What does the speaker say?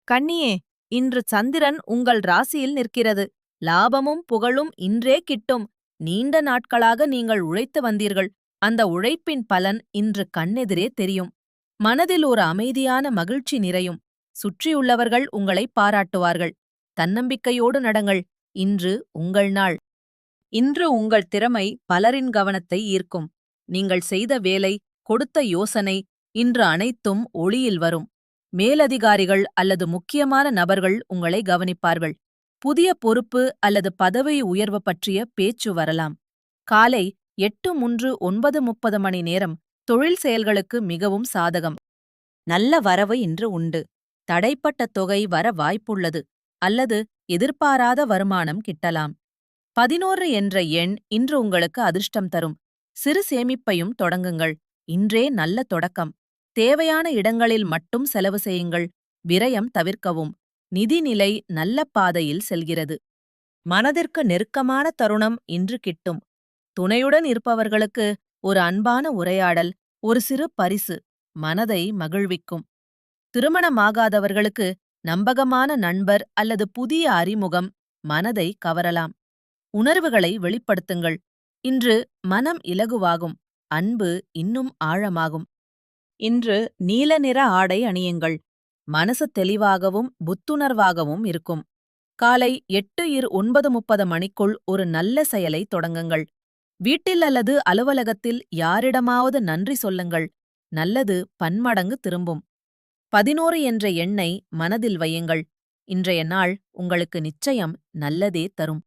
கன்னியே, இன்று சந்திரன் உங்கள் ராசியில் நிற்கிறது. லாபமும் புகழும் இன்றே கிட்டும். நீண்ட நாட்களாக நீங்கள் உழைத்து வந்தீர்கள். அந்த உழைப்பின் பலன் இன்று கண்ணெதிரே தெரியும். மனதில் ஒரு அமைதியான மகிழ்ச்சி நிறையும். சுற்றியுள்ளவர்கள் உங்களை பாராட்டுவார்கள். தன்னம்பிக்கையோடு நடங்கள். இன்று உங்கள் நாள். இன்று உங்கள் திறமை பலரின் கவனத்தை ஈர்க்கும். நீங்கள் செய்த வேலை, கொடுத்த யோசனை, இன்று அனைத்தும் ஒளியில் வரும். மேலதிகாரிகள் அல்லது முக்கியமான நபர்கள் உங்களை கவனிப்பார்கள். புதிய பொறுப்பு அல்லது பதவி உயர்வு பற்றிய பேச்சு வரலாம். காலை 8:30 மணி நேரம் தொழில் செயல்களுக்கு மிகவும் சாதகம். நல்ல வரவு இன்று உண்டு. தடைப்பட்ட தொகை வர வாய்ப்புள்ளது அல்லது எதிர்பாராத வருமானம் கிட்டலாம். 11 என்ற எண் இன்று உங்களுக்கு அதிர்ஷ்டம் தரும். சிறு சேமிப்பையும் தொடங்குங்கள். இன்றே நல்ல தொடக்கம். தேவையான இடங்களில் மட்டும் செலவு செய்யுங்கள். விரயம் தவிர்க்கவும். நிதிநிலை நல்ல பாதையில் செல்கிறது. மனதிற்கு நெருக்கமான தருணம் இன்று கிட்டும். துணையுடன் இருப்பவர்களுக்கு ஒரு அன்பான உரையாடல், ஒரு சிறு பரிசு மனதை மகிழ்விக்கும். திருமணமாகாதவர்களுக்கு நம்பகமான நண்பர் அல்லது புதிய அறிமுகம் மனதை கவரலாம். உணர்வுகளை வெளிப்படுத்துங்கள். இன்று மனம் இலகுவாகும். அன்பு இன்னும் ஆழமாகும். இன்று நீல நிற ஆடை அணியுங்கள். மனசு தெளிவாகவும் புத்துணர்வாகவும் இருக்கும். காலை 8:30 மணிக்குள் ஒரு நல்ல செயலை தொடங்குங்கள். வீட்டில் அல்லது அலுவலகத்தில் யாரிடமாவது நன்றி சொல்லுங்கள். நல்லது பன்மடங்கு திரும்பும். 11 என்ற எண்ணை மனதில் வையுங்கள். இன்றைய நாள் உங்களுக்கு நிச்சயம் நல்லதே தரும்.